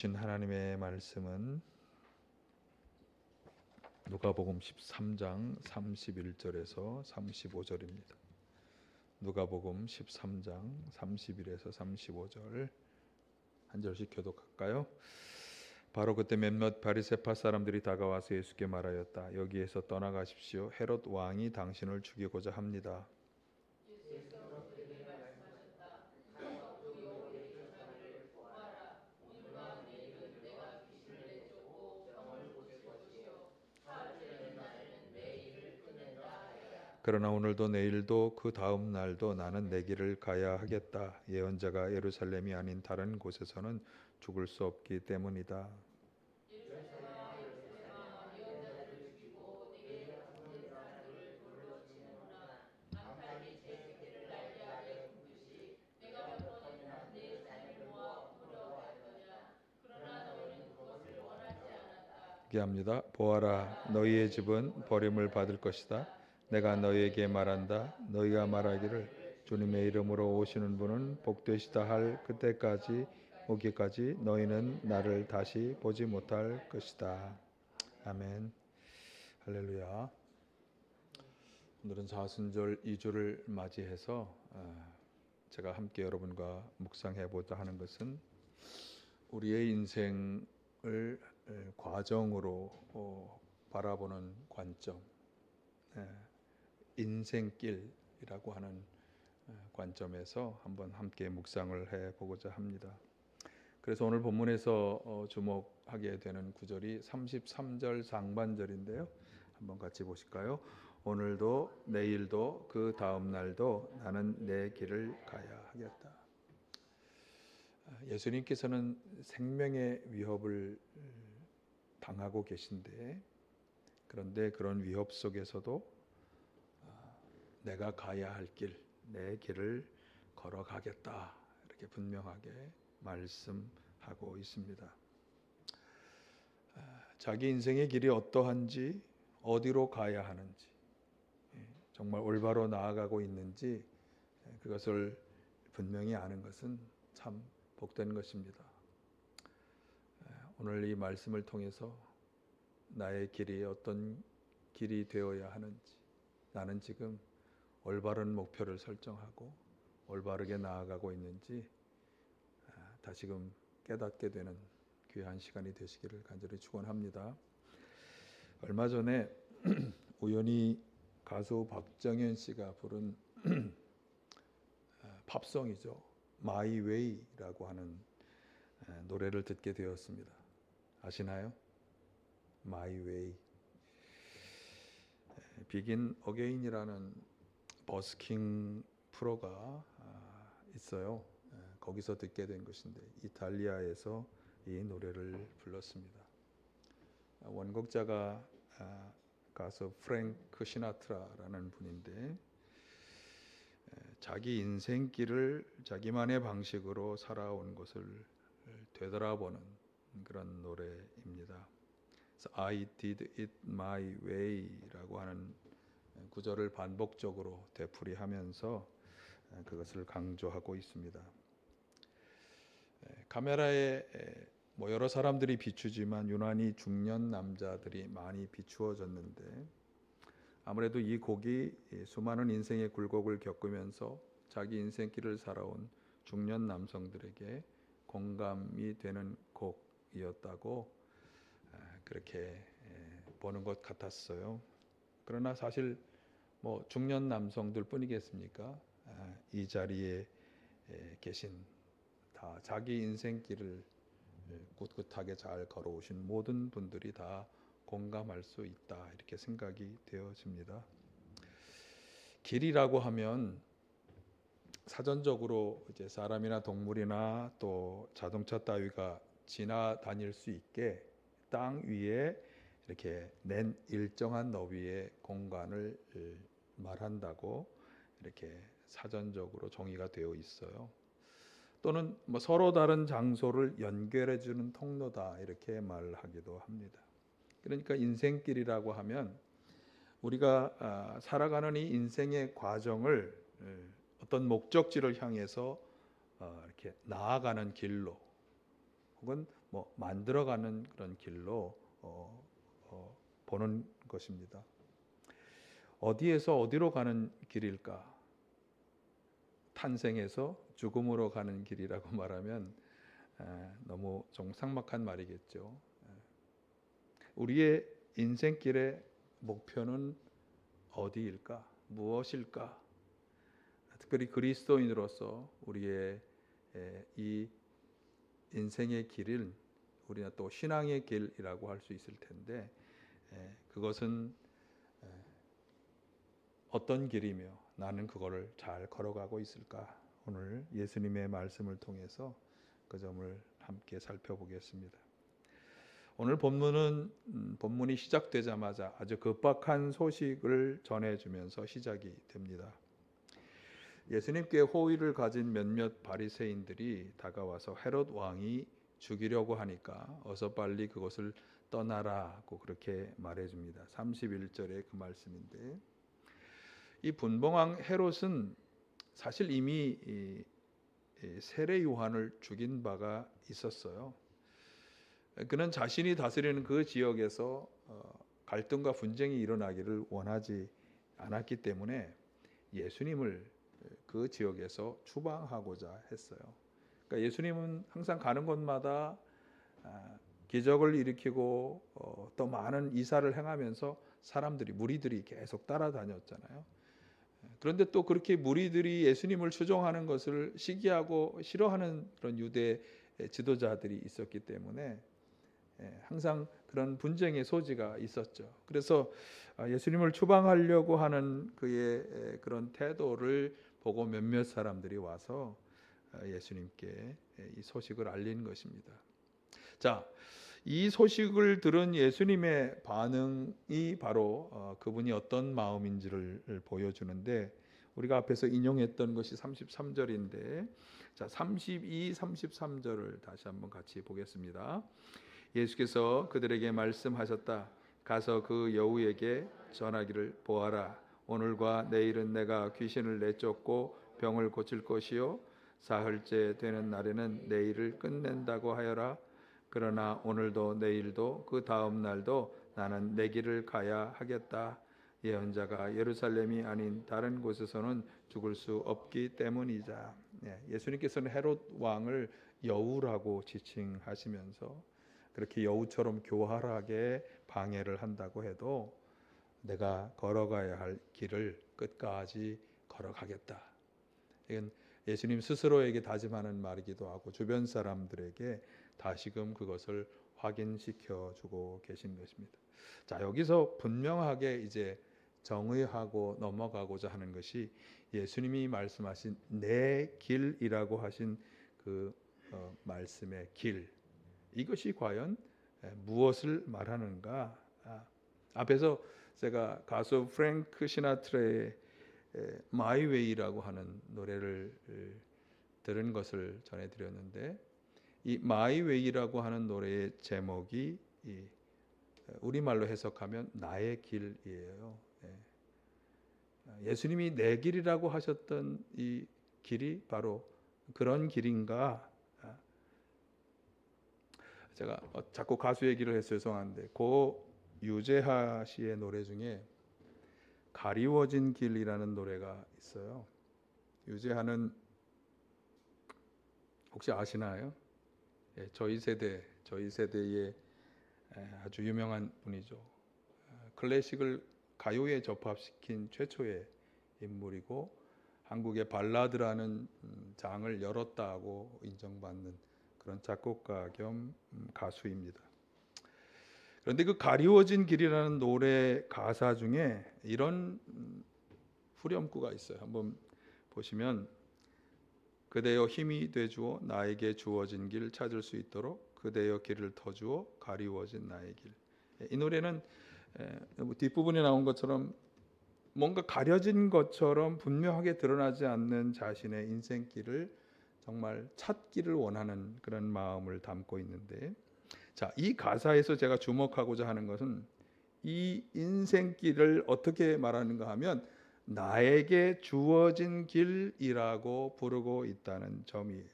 주신 하나님의 말씀은 누가복음 13장 31절에서 35절입니다. 누가복음 13장 31에서 35절 한 절씩 교독할까요? 바로 그때 몇몇 바리새파 사람들이 다가와서 예수께 말하였다. 여기에서 떠나가십시오. 헤롯 왕이 당신을 죽이고자 합니다. 그러나 오늘도 내일도 그 다음 날도 나는 내 길을 가야 하겠다. 예언자가 예루살렘이 아닌 다른 곳에서는 죽을 수 없기 때문이다. 합니다. 보아라, 너희의 집은 버림을 받을 것이다. 내가 너희에게 말한다. 너희가 말하기를 주님의 이름으로 오시는 분은 복되시다 할 그때까지 오기까지 너희는 나를 다시 보지 못할 것이다. 아멘. 할렐루야. 오늘은 사순절 2주를 맞이해서 제가 함께 여러분과 묵상해 보자 하는 것은 우리의 인생을 과정으로 바라보는 관점, 인생길이라고 하는 관점에서 한번 함께 묵상을 해 보고자 합니다. 그래서 오늘 본문에서 주목하게 되는 구절이 33절 상반절인데요. 한번 같이 보실까요? 오늘도 내일도 그 다음 날도 나는 내 길을 가야 하겠다. 예수님께서는 생명의 위협을 당하고 계신데, 그런데 그런 위협 속에서도 내가 가야 할 길, 내 길을 걸어가겠다, 이렇게 분명하게 말씀하고 있습니다. 자기 인생의 길이 어떠한지, 어디로 가야 하는지, 정말 올바로 나아가고 있는지 그것을 분명히 아는 것은 참 복된 것입니다. 오늘 이 말씀을 통해서 나의 길이 어떤 길이 되어야 하는지, 나는 지금 올바른 목표를 설정하고 올바르게 나아가고 있는지 다시금 깨닫게 되는 귀한 시간이 되시기를 간절히 축원합니다. 얼마 전에 우연히 가수 박정현 씨가 부른 팝송이죠. My Way라고 하는 노래를 듣게 되었습니다. 아시나요? My Way. Begin Again이라는 버스킹 프로가 있어요. 거기서 듣게 된 것인데 이탈리아에서 이 노래를 불렀습니다. 원곡자가 가수 프랭크 시나트라라는 분인데 자기 인생길을 자기만의 방식으로 살아온 것을 되돌아보는 그런 노래입니다. I did it my way라고 하는 구절을 반복적으로 되풀이하면서 그것을 강조하고 있습니다. 카메라에 여러 사람들이 비추지만 유난히 중년 남자들이 많이 비추어졌는데 아무래도 이 곡이 수많은 인생의 굴곡을 겪으면서 자기 인생길을 살아온 중년 남성들에게 공감이 되는 곡이었다고 그렇게 보는 것 같았어요. 그러나 사실 중년 남성들 뿐이겠습니까? 이 자리에 계신 다 자기 인생길을 꿋꿋하게 잘 걸어오신 모든 분들이 다 공감할 수 있다, 이렇게 생각이 되어집니다. 길이라고 하면 사전적으로 이제 사람이나 동물이나 또 자동차 따위가 지나다닐 수 있게 땅 위에 이렇게 낸 일정한 너비의 공간을 말한다고 이렇게 사전적으로 정의가 되어 있어요. 또는 서로 다른 장소를 연결해 주는 통로다, 이렇게 말하기도 합니다. 그러니까 인생길이라고 하면 우리가 살아가는 이 인생의 과정을 어떤 목적지를 향해서 이렇게 나아가는 길로, 혹은 뭐 만들어가는 그런 길로 보는 것입니다. 어디에서 어디로 가는 길일까? 탄생에서 죽음으로 가는 길이라고 말하면 너무 좀 삭막한 말이겠죠. 우리의 인생길의 목표는 어디일까? 무엇일까? 특별히 그리스도인으로서 우리의 이 인생의 길은 우리가 또 신앙의 길이라고 할 수 있을 텐데 그것은 어떤 길이며 나는 그거를 잘 걸어가고 있을까? 오늘 예수님의 말씀을 통해서 그 점을 함께 살펴보겠습니다. 오늘 본문이 시작되자마자 아주 급박한 소식을 전해주면서 시작이 됩니다. 예수님께 호의를 가진 몇몇 바리새인들이 다가와서 헤롯 왕이 죽이려고 하니까 어서 빨리 그것을 떠나라고 그렇게 말해줍니다. 31절의 그 말씀인데 이 분봉왕 헤롯은 사실 이미 세례 요한을 죽인 바가 있었어요. 그는 자신이 다스리는 그 지역에서 갈등과 분쟁이 일어나기를 원하지 않았기 때문에 예수님을 그 지역에서 추방하고자 했어요. 그러니까 예수님은 항상 가는 곳마다 기적을 일으키고 또 많은 이사를 행하면서 무리들이 계속 따라다녔잖아요. 그런데 또 그렇게 무리들이 예수님을 추종하는 것을 시기하고 싫어하는 그런 유대 지도자들이 있었기 때문에 항상 그런 분쟁의 소지가 있었죠. 그래서 예수님을 추방하려고 하는 그의 그런 태도를 보고 몇몇 사람들이 와서 예수님께 이 소식을 알린 것입니다. 자, 이 소식을 들은 예수님의 반응이 바로 그분이 어떤 마음인지를 보여주는데 우리가 앞에서 인용했던 것이 33절인데 자, 32, 33절을 다시 한번 같이 보겠습니다. 예수께서 그들에게 말씀하셨다. 가서 그 여우에게 전하기를 보아라. 오늘과 내일은 내가 귀신을 내쫓고 병을 고칠 것이요 사흘째 되는 날에는 내 일을 끝낸다고 하여라. 그러나 오늘도 내일도 그 다음 날도 나는 내 길을 가야 하겠다. 예언자가 예루살렘이 아닌 다른 곳에서는 죽을 수 없기 때문이자. 예수님께서는 헤롯 왕을 여우라고 지칭하시면서 그렇게 여우처럼 교활하게 방해를 한다고 해도 내가 걸어가야 할 길을 끝까지 걸어가겠다. 이건 예수님 스스로에게 다짐하는 말이기도 하고 주변 사람들에게 다시금 그것을 확인시켜 주고 계신 것입니다. 자, 여기서 분명하게 이제 정의하고 넘어가고자 하는 것이 예수님이 말씀하신 내 길이라고 하신 그 말씀의 길, 이것이 과연 무엇을 말하는가? 앞에서 제가 가수 프랭크 시나트라의 My Way라고 하는 노래를 들은 것을 전해드렸는데 이 My Way라고 하는 노래의 제목이 우리말로 해석하면 나의 길이에요. 예수님이 내 길이라고 하셨던 이 길이 바로 그런 길인가? 제가 자꾸 가수 얘기를 해서 죄송한데 고 유재하 씨의 노래 중에 가리워진 길이라는 노래가 있어요. 유재하는 혹시 아시나요? 저희 세대의 아주 유명한 분이죠. 클래식을 가요에 접합시킨 최초의 인물이고 한국의 발라드라는 장을 열었다고 인정받는 그런 작곡가 겸 가수입니다. 그런데 그 가리워진 길이라는 노래 가사 중에 이런 후렴구가 있어요. 한번 보시면 그대여 힘이 되주어 나에게 주어진 길 찾을 수 있도록 그대여 길을 터주어 가리워진 나의 길. 이 노래는 뒷부분에 나온 것처럼 뭔가 가려진 것처럼 분명하게 드러나지 않는 자신의 인생길을 정말 찾기를 원하는 그런 마음을 담고 있는데, 자, 이 가사에서 제가 주목하고자 하는 것은 이 인생길을 어떻게 말하는가 하면 나에게 주어진 길이라고 부르고 있다는 점이에요.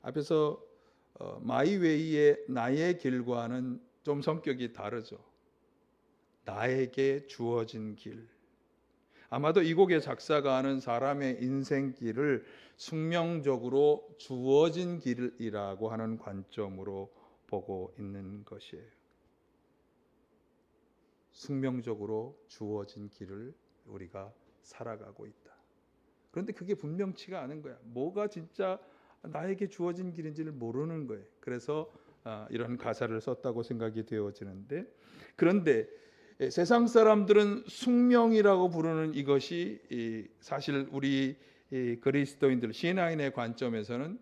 앞에서 마이웨이의 나의 길과는 좀 성격이 다르죠. 나에게 주어진 길. 아마도 이 곡의 작사가는 사람의 인생길을 숙명적으로 주어진 길이라고 하는 관점으로 보고 있는 것이에요. 숙명적으로 주어진 길을 우리가 살아가고 있다. 그런데 그게 분명치가 않은 거야. 뭐가 진짜 나에게 주어진 길인지를 모르는 거예요. 그래서 이런 가사를 썼다고 생각이 되어지는데, 그런데 세상 사람들은 숙명이라고 부르는 이것이 사실 우리 그리스도인들 신앙인의 관점에서는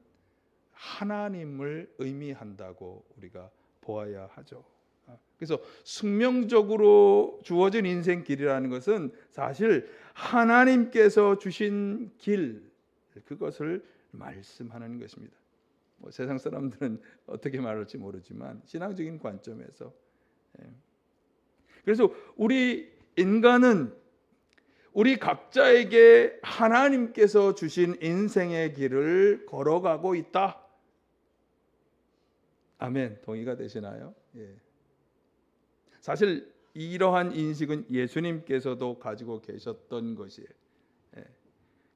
하나님을 의미한다고 우리가 보아야 하죠. 그래서 숙명적으로 주어진 인생길이라는 것은 사실 하나님께서 주신 길, 그것을 말씀하는 것입니다. 세상 사람들은 어떻게 말할지 모르지만 신앙적인 관점에서, 그래서 우리 인간은 우리 각자에게 하나님께서 주신 인생의 길을 걸어가고 있다. 아멘. 동의가 되시나요? 예. 사실 이러한 인식은 예수님께서도 가지고 계셨던 것이에요.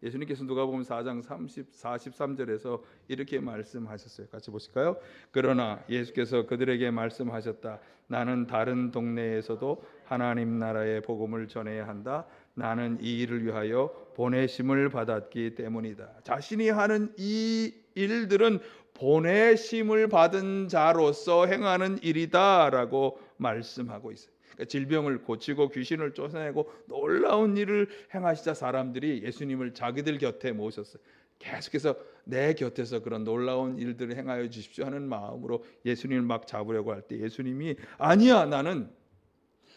예수님께서 누가복음 4장 43절에서 이렇게 말씀하셨어요. 같이 보실까요? 그러나 예수께서 그들에게 말씀하셨다. 나는 다른 동네에서도 하나님 나라의 복음을 전해야 한다. 나는 이 일을 위하여 보내심을 받았기 때문이다. 자신이 하는 이 일들은 보내심을 받은 자로서 행하는 일이다라고 말씀하고 있어요. 질병을 고치고 귀신을 쫓아내고 놀라운 일을 행하시자 사람들이 예수님을 자기들 곁에 모셨어요. 계속해서 내 곁에서 그런 놀라운 일들을 행하여 주십시오 하는 마음으로 예수님을 막 잡으려고 할 때 예수님이 아니야, 나는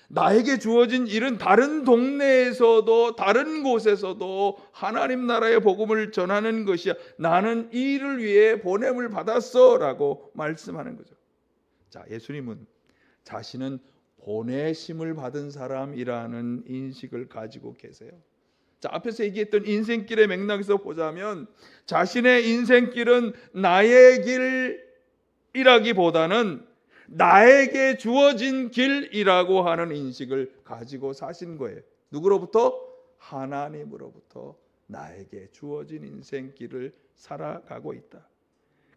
나에게 주어진 일은 다른 동네에서도 다른 곳에서도 하나님 나라의 복음을 전하는 것이야. 나는 이 일을 위해 보냄을 받았어 라고 말씀하는 거죠. 자, 예수님은 자신은 보내심을 받은 사람이라는 인식을 가지고 계세요. 자, 앞에서 얘기했던 인생길의 맥락에서 보자면 자신의 인생길은 나의 길이라기보다는 나에게 주어진 길이라고 하는 인식을 가지고 사신 거예요. 누구로부터? 하나님으로부터 나에게 주어진 인생길을 살아가고 있다.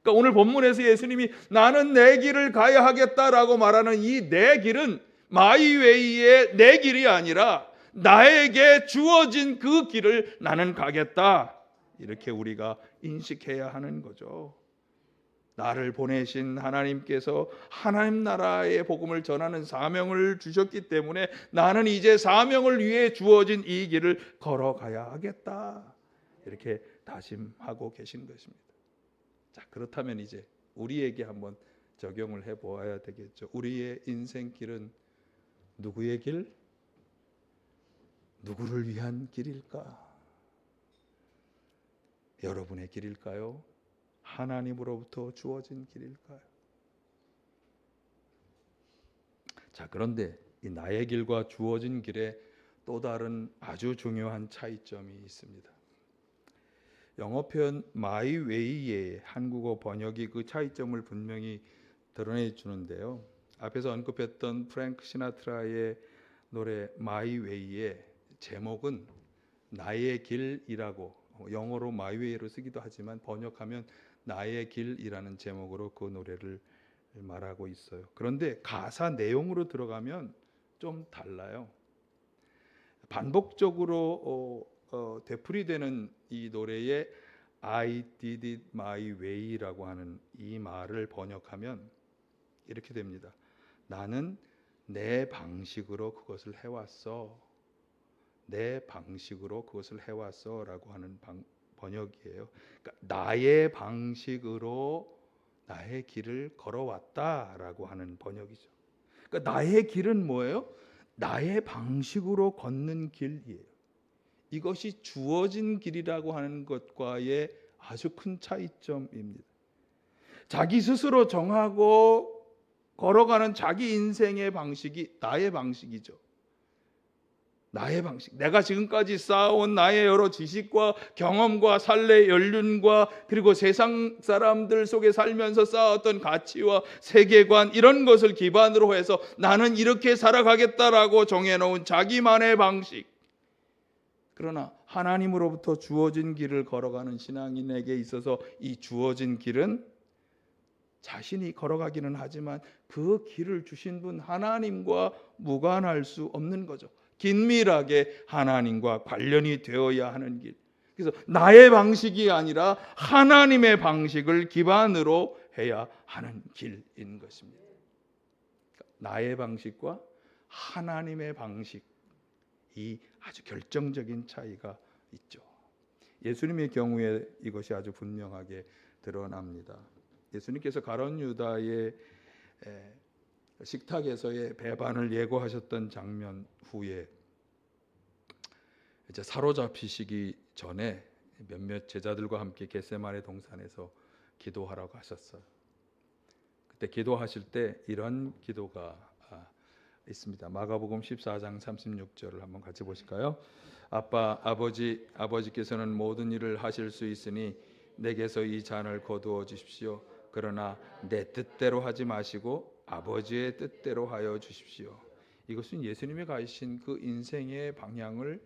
그러니까 오늘 본문에서 예수님이 나는 내 길을 가야 하겠다라고 말하는 이 내 길은 마이웨이의 내 길이 아니라 나에게 주어진 그 길을 나는 가겠다. 이렇게 우리가 인식해야 하는 거죠. 나를 보내신 하나님께서 하나님 나라의 복음을 전하는 사명을 주셨기 때문에 나는 이제 사명을 위해 주어진 이 길을 걸어가야 하겠다. 이렇게 다짐하고 계신 것입니다. 자, 그렇다면 이제 우리에게 한번 적용을 해보아야 되겠죠. 우리의 인생길은 누구의 길? 누구를 위한 길일까? 여러분의 길일까요? 하나님으로부터 주어진 길일까요? 자, 그런데 이 나의 길과 주어진 길에 또 다른 아주 중요한 차이점이 있습니다. 영어 표현 my way의 한국어 번역이 그 차이점을 분명히 드러내 주는데요. 앞에서 언급했던 프랭크 시나트라의 노래 My Way의 제목은 나의 길이라고, 영어로 My Way로 쓰기도 하지만 번역하면 나의 길이라는 제목으로 그 노래를 말하고 있어요. 그런데 가사 내용으로 들어가면 좀 달라요. 반복적으로 되풀이되는 이 노래에 I did it my way라고 하는 이 말을 번역하면 이렇게 됩니다. 나는 내 방식으로 그것을 해왔어. 내 방식으로 그것을 해왔어 라고 하는 번역이에요. 그러니까 나의 방식으로 나의 길을 걸어왔다 라고 하는 번역이죠. 그러니까 나의 길은 뭐예요? 나의 방식으로 걷는 길이에요. 이것이 주어진 길이라고 하는 것과의 아주 큰 차이점입니다. 자기 스스로 정하고 걸어가는 자기 인생의 방식이 나의 방식이죠. 나의 방식, 내가 지금까지 쌓아온 나의 여러 지식과 경험과 삶의 연륜과 그리고 세상 사람들 속에 살면서 쌓았던 가치와 세계관, 이런 것을 기반으로 해서 나는 이렇게 살아가겠다라고 정해놓은 자기만의 방식. 그러나 하나님으로부터 주어진 길을 걸어가는 신앙인에게 있어서 이 주어진 길은 자신이 걸어가기는 하지만 그 길을 주신 분 하나님과 무관할 수 없는 거죠. 긴밀하게 하나님과 관련이 되어야 하는 길. 그래서 나의 방식이 아니라 하나님의 방식을 기반으로 해야 하는 길인 것입니다. 나의 방식과 하나님의 방식이 아주 결정적인 차이가 있죠. 예수님의 경우에 이것이 아주 분명하게 드러납니다. 예수님께서 가룟 유다의 식탁에서의 배반을 예고하셨던 장면 후에 이제 사로잡히시기 전에 몇몇 제자들과 함께 겟세마네 동산에서 기도하라고 하셨어요. 그때 기도하실 때 이런 기도가 있습니다. 마가복음 14장 36절을 한번 같이 보실까요? 아버지께서는 모든 일을 하실 수 있으니 내게서 이 잔을 거두어 주십시오. 그러나 내 뜻대로 하지 마시고 아버지의 뜻대로 하여 주십시오. 이것은 예수님이 가신 그 인생의 방향을,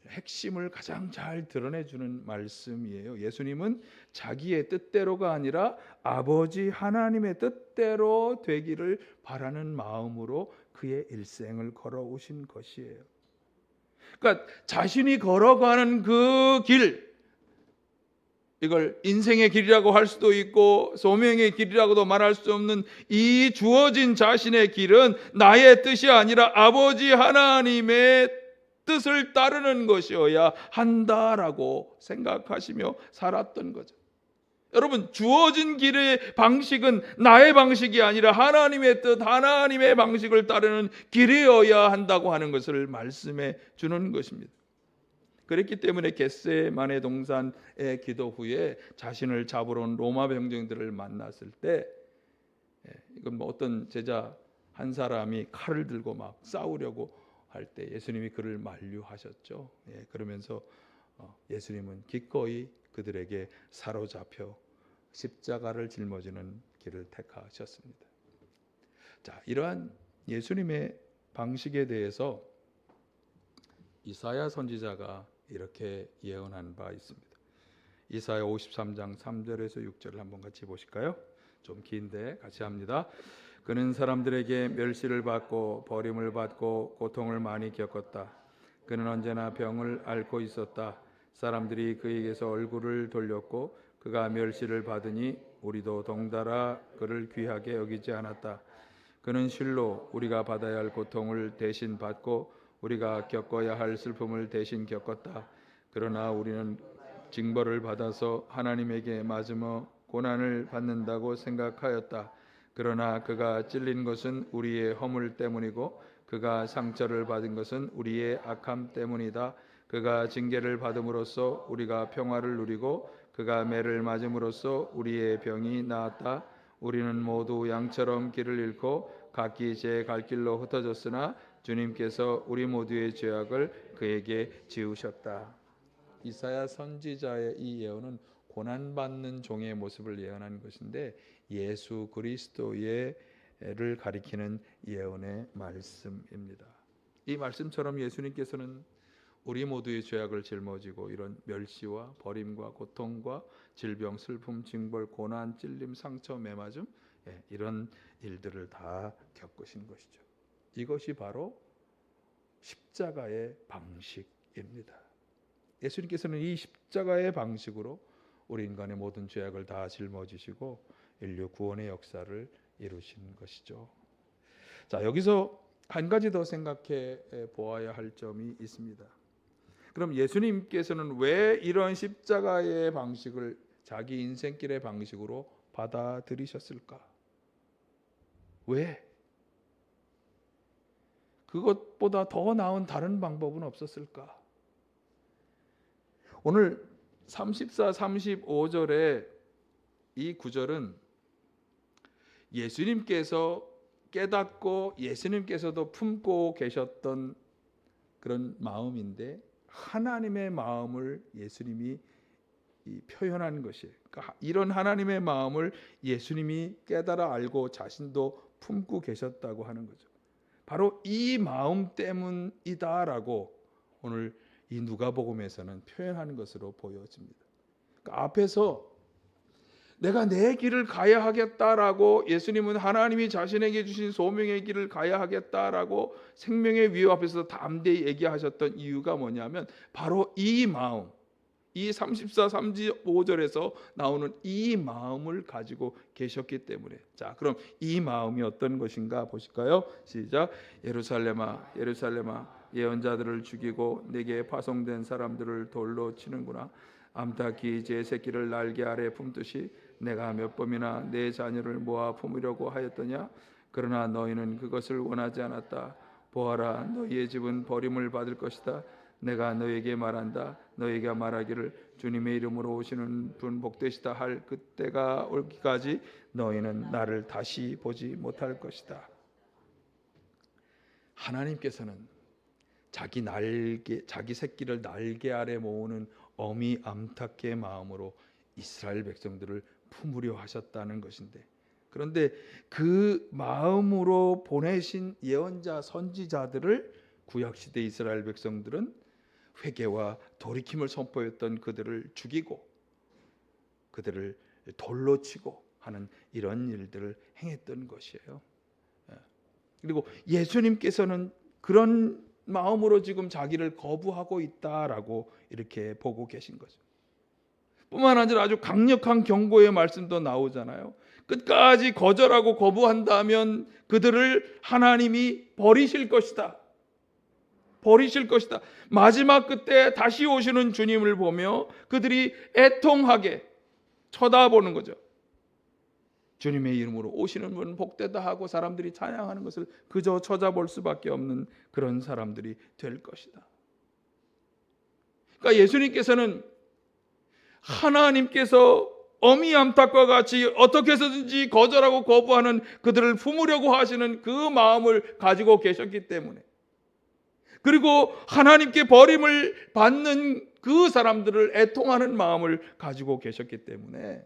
핵심을 가장 잘 드러내주는 말씀이에요. 예수님은 자기의 뜻대로가 아니라 아버지 하나님의 뜻대로 되기를 바라는 마음으로 그의 일생을 걸어오신 것이에요. 그러니까 자신이 걸어가는 그 길, 이걸 인생의 길이라고 할 수도 있고 소명의 길이라고도 말할 수 없는 이 주어진 자신의 길은 나의 뜻이 아니라 아버지 하나님의 뜻을 따르는 것이어야 한다라고 생각하시며 살았던 거죠. 여러분, 주어진 길의 방식은 나의 방식이 아니라 하나님의 뜻, 하나님의 방식을 따르는 길이어야 한다고 하는 것을 말씀해 주는 것입니다. 그랬기 때문에 겟세마네 동산의 기도 후에 자신을 잡으러 온 로마 병정들을 만났을 때, 이건 뭐 어떤 제자 한 사람이 칼을 들고 막 싸우려고 할 때 예수님이 그를 만류하셨죠. 그러면서 예수님은 기꺼이 그들에게 사로잡혀 십자가를 짊어지는 길을 택하셨습니다. 자, 이러한 예수님의 방식에 대해서 이사야 선지자가 이렇게 예언한 바 있습니다. 이사야 53장 3절에서 6절을 한번 같이 보실까요? 좀 긴데 같이 합니다. 그는 사람들에게 멸시를 받고 버림을 받고 고통을 많이 겪었다. 그는 언제나 병을 앓고 있었다. 사람들이 그에게서 얼굴을 돌렸고 그가 멸시를 받으니 우리도 동달아 그를 귀하게 여기지 않았다. 그는 실로 우리가 받아야 할 고통을 대신 받고 우리가 겪어야 할 슬픔을 대신 겪었다. 그러나 우리는 징벌을 받아서 하나님에게 맞으며 고난을 받는다고 생각하였다. 그러나 그가 찔린 것은 우리의 허물 때문이고 그가 상처를 받은 것은 우리의 악함 때문이다. 그가 징계를 받음으로써 우리가 평화를 누리고 그가 매를 맞음으로써 우리의 병이 나았다. 우리는 모두 양처럼 길을 잃고 각기 제 갈 길로 흩어졌으나 주님께서 우리 모두의 죄악을 그에게 지우셨다. 이사야 선지자의 이 예언은 고난받는 종의 모습을 예언한 것인데 예수 그리스도를 가리키는 예언의 말씀입니다. 이 말씀처럼 예수님께서는 우리 모두의 죄악을 짊어지고 이런 멸시와 버림과 고통과 질병, 슬픔, 징벌, 고난, 찔림, 상처, 매맞음, 이런 일들을 다 겪으신 것이죠. 이것이 바로 십자가의 방식입니다. 예수님께서는 이 십자가의 방식으로 우리 인간의 모든 죄악을 다 짊어지시고 인류 구원의 역사를 이루신 것이죠. 자, 여기서 한 가지 더 생각해 보아야 할 점이 있습니다. 그럼 예수님께서는 왜 이런 십자가의 방식을 자기 인생길의 방식으로 받아들이셨을까? 왜? 그것보다 더 나은 다른 방법은 없었을까? 오늘 34, 35절의 이 구절은 예수님께서 깨닫고 예수님께서도 품고 계셨던 그런 마음인데 하나님의 마음을 예수님이 표현한 것이에요. 그러니까 이런 하나님의 마음을 예수님이 깨달아 알고 자신도 품고 계셨다고 하는 거죠. 바로 이 마음 때문이다라고 오늘 이 누가복음에서는 표현하는 것으로 보여집니다. 그러니까 앞에서 내가 내 길을 가야 하겠다라고 예수님은 하나님이 자신에게 주신 소명의 길을 가야 하겠다라고 생명의 위호 앞에서 담대히 얘기하셨던 이유가 뭐냐면 바로 이 마음, 이 34, 35절에서 나오는 이 마음을 가지고 계셨기 때문에. 자, 그럼 이 마음이 어떤 것인가 보실까요? 시작. 예루살렘아, 예루살렘아, 예언자들을 죽이고 내게 파송된 사람들을 돌로 치는구나. 암탉이 제 새끼를 날개 아래 품듯이 내가 몇 번이나 내 자녀를 모아 품으려고 하였더냐. 그러나 너희는 그것을 원하지 않았다. 보아라, 너희의 집은 버림을 받을 것이다. 내가 너에게 말한다. 너희가 말하기를 주님의 이름으로 오시는 분 복되시다 할 그때가 올기까지 너희는 나를 다시 보지 못할 것이다. 하나님께서는 자기 새끼를 날개 아래 모으는 어미 암탉의 마음으로 이스라엘 백성들을 품으려 하셨다는 것인데, 그런데 그 마음으로 보내신 예언자 선지자들을 구약시대 이스라엘 백성들은 회개와 돌이킴을 선포했던 그들을 죽이고 그들을 돌로 치고 하는 이런 일들을 행했던 것이에요. 그리고 예수님께서는 그런 마음으로 지금 자기를 거부하고 있다라고 이렇게 보고 계신 거죠. 뿐만 아니라 아주 강력한 경고의 말씀도 나오잖아요. 끝까지 거절하고 거부한다면 그들을 하나님이 버리실 것이다. 버리실 것이다. 마지막 그때 다시 오시는 주님을 보며 그들이 애통하게 쳐다보는 거죠. 주님의 이름으로 오시는 분은 복되다 하고 사람들이 찬양하는 것을 그저 쳐다볼 수밖에 없는 그런 사람들이 될 것이다. 그러니까 예수님께서는 하나님께서 어미 암탉과 같이 어떻게 해서든지 거절하고 거부하는 그들을 품으려고 하시는 그 마음을 가지고 계셨기 때문에, 그리고 하나님께 버림을 받는 그 사람들을 애통하는 마음을 가지고 계셨기 때문에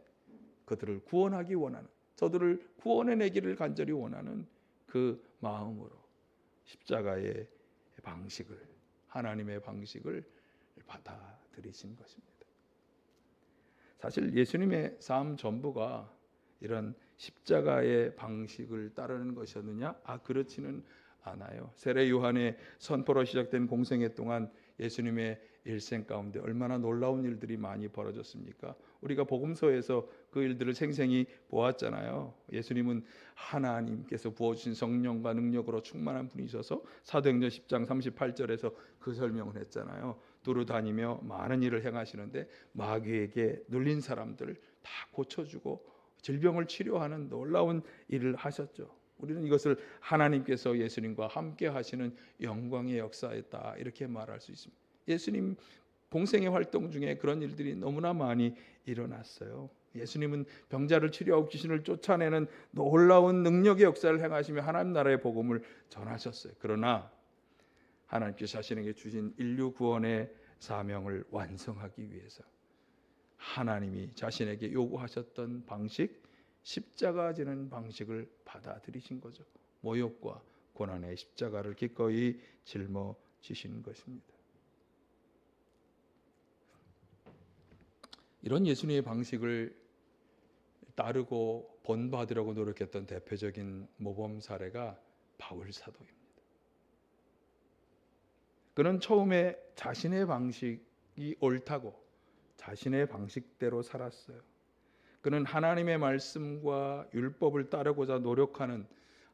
그들을 구원하기 원하는, 저들을 구원해내기를 간절히 원하는 그 마음으로 십자가의 방식을, 하나님의 방식을 받아들이신 것입니다. 사실 예수님의 삶 전부가 이런 십자가의 방식을 따르는 것이었느냐? 그렇지는 않아요. 세례 요한의 선포로 시작된 공생애 동안 예수님의 일생 가운데 얼마나 놀라운 일들이 많이 벌어졌습니까? 우리가 복음서에서 그 일들을 생생히 보았잖아요. 예수님은 하나님께서 부어주신 성령과 능력으로 충만한 분이셔서 사도행전 10장 38절에서 그 설명을 했잖아요. 두루 다니며 많은 일을 행하시는데 마귀에게 눌린 사람들 다 고쳐주고 질병을 치료하는 놀라운 일을 하셨죠. 우리는 이것을 하나님께서 예수님과 함께 하시는 영광의 역사였다, 이렇게 말할 수 있습니다. 예수님 공생의 활동 중에 그런 일들이 너무나 많이 일어났어요. 예수님은 병자를 치료하고 귀신을 쫓아내는 놀라운 능력의 역사를 행하시며 하나님 나라의 복음을 전하셨어요. 그러나 하나님께서 자신에게 주신 인류 구원의 사명을 완성하기 위해서 하나님이 자신에게 요구하셨던 방식, 십자가 지는 방식을 받아들이신 거죠. 모욕과 고난의 십자가를 기꺼이 짊어지신 것입니다. 이런 예수님의 방식을 따르고 본받으려고 노력했던 대표적인 모범 사례가 바울 사도입니다. 그는 처음에 자신의 방식이 옳다고 자신의 방식대로 살았어요. 그는 하나님의 말씀과 율법을 따르고자 노력하는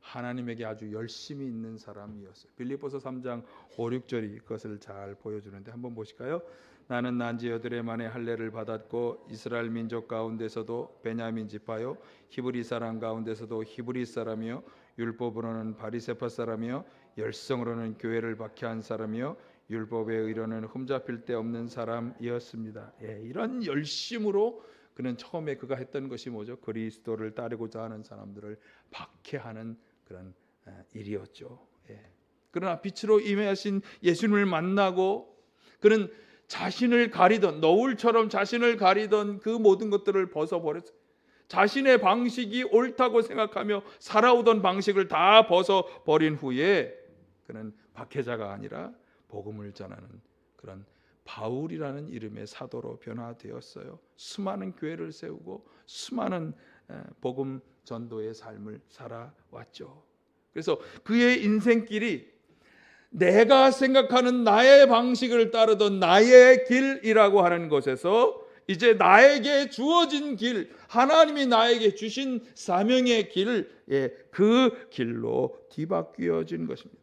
하나님에게 아주 열심히 있는 사람이었어요. 빌립보서 3장 5, 6절이 그것을 잘 보여주는데 한번 보실까요? 나는 난지 여드레 만에 할례를 받았고 이스라엘 민족 가운데서도 베냐민 지파요 히브리 사람 가운데서도 히브리 사람이요 율법으로는 바리새파 사람이요 열성으로는 교회를 박해한 사람이요 율법의 의로는 흠잡힐 데 없는 사람이었습니다. 이런 열심으로 그는 처음에 그가 했던 것이 뭐죠? 그리스도를 따르고자 하는 사람들을 박해하는 그런 일이었죠. 그러나 빛으로 임하신 예수님을 만나고 그는 자신을 가리던, 너울처럼 자신을 가리던 그 모든 것들을 벗어버렸어요. 자신의 방식이 옳다고 생각하며 살아오던 방식을 다 벗어버린 후에 그는 박해자가 아니라 복음을 전하는 그런 바울이라는 이름의 사도로 변화되었어요. 수많은 교회를 세우고 수많은 복음 전도의 삶을 살아왔죠. 그래서 그의 인생길이 내가 생각하는 나의 방식을 따르던 나의 길이라고 하는 것에서 이제 나에게 주어진 길, 하나님이 나에게 주신 사명의 길, 그 길로 뒤바뀌어진 것입니다.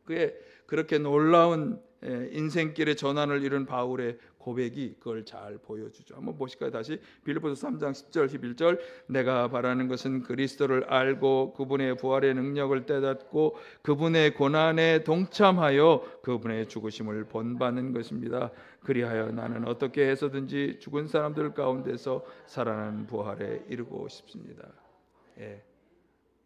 그의 그렇게 놀라운 인생길의 전환을 이룬 바울의 고백이 그걸 잘 보여주죠. 한번 보실까요? 다시 빌립보서 3장 10절 11절 내가 바라는 것은 그리스도를 알고 그분의 부활의 능력을 깨닫고 그분의 고난에 동참하여 그분의 죽으심을 본받는 것입니다. 그리하여 나는 어떻게 해서든지 죽은 사람들 가운데서 살아나는 부활에 이르고 싶습니다.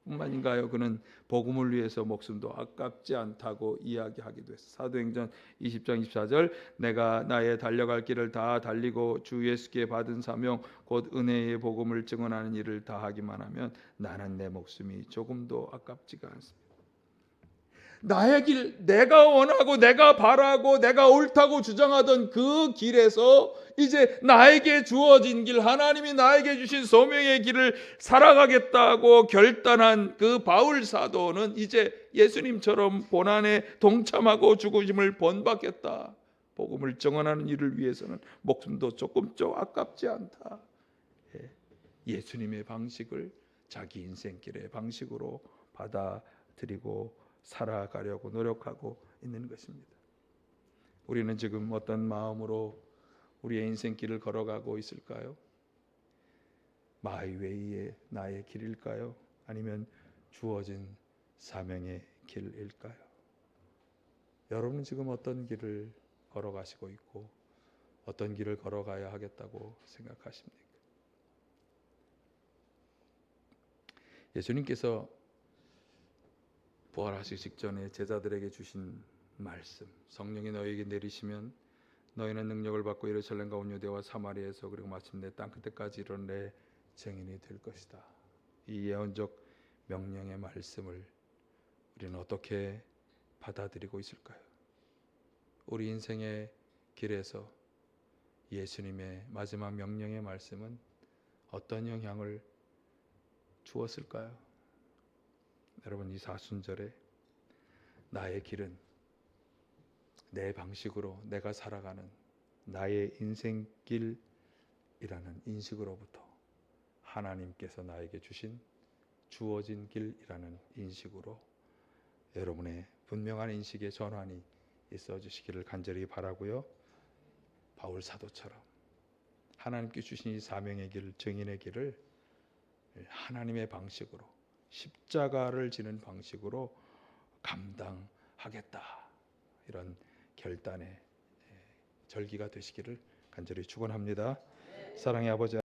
뿐만인가요? 그는 복음을 위해서 목숨도 아깝지 않다고 이야기하기도 했어요. 사도행전 20장 24절 내가 나의 달려갈 길을 다 달리고 주 예수께 받은 사명 곧 은혜의 복음을 증언하는 일을 다 하기만 하면 나는 내 목숨이 조금도 아깝지가 않습니다. 나의 길, 내가 원하고 내가 바라고 내가 옳다고 주장하던 그 길에서 이제 나에게 주어진 길, 하나님이 나에게 주신 소명의 길을 살아가겠다고 결단한 그 바울 사도는 이제 예수님처럼 고난에 동참하고 죽으심을 본받겠다. 복음을 증언하는 일을 위해서는 목숨도 조금도 아깝지 않다. 예수님의 방식을 자기 인생길의 방식으로 받아들이고 살아가려고 노력하고 있는 것입니다. 우리는 지금 어떤 마음으로 우리의 인생길을 걸어가고 있을까요? 마이웨이의 나의 길일까요? 아니면 주어진 사명의 길일까요? 여러분은 지금 어떤 길을 걸어가시고 있고 어떤 길을 걸어가야 하겠다고 생각하십니까? 예수님께서 부활하시기 직전에 제자들에게 주신 말씀, 성령이 너희에게 내리시면 너희는 능력을 받고 예루살렘과 온 유대와 사마리아에서 그리고 마침내 땅 끝에까지 이른 내 증인이 될 것이다. 이 예언적 명령의 말씀을 우리는 어떻게 받아들이고 있을까요? 우리 인생의 길에서 예수님의 마지막 명령의 말씀은 어떤 영향을 주었을까요? 여러분, 이 사순절에 나의 길은 내 방식으로 내가 살아가는 나의 인생길이라는 인식으로부터 하나님께서 나에게 주신 주어진 길이라는 인식으로 여러분의 분명한 인식의 전환이 있어 주시기를 간절히 바라고요. 바울 사도처럼 하나님께 주신 이 사명의 길, 증인의 길을 하나님의 방식으로 십자가를 지는 방식으로 감당하겠다. 이런 결단의 절기가 되시기를 간절히 축원합니다. 사랑의 아버지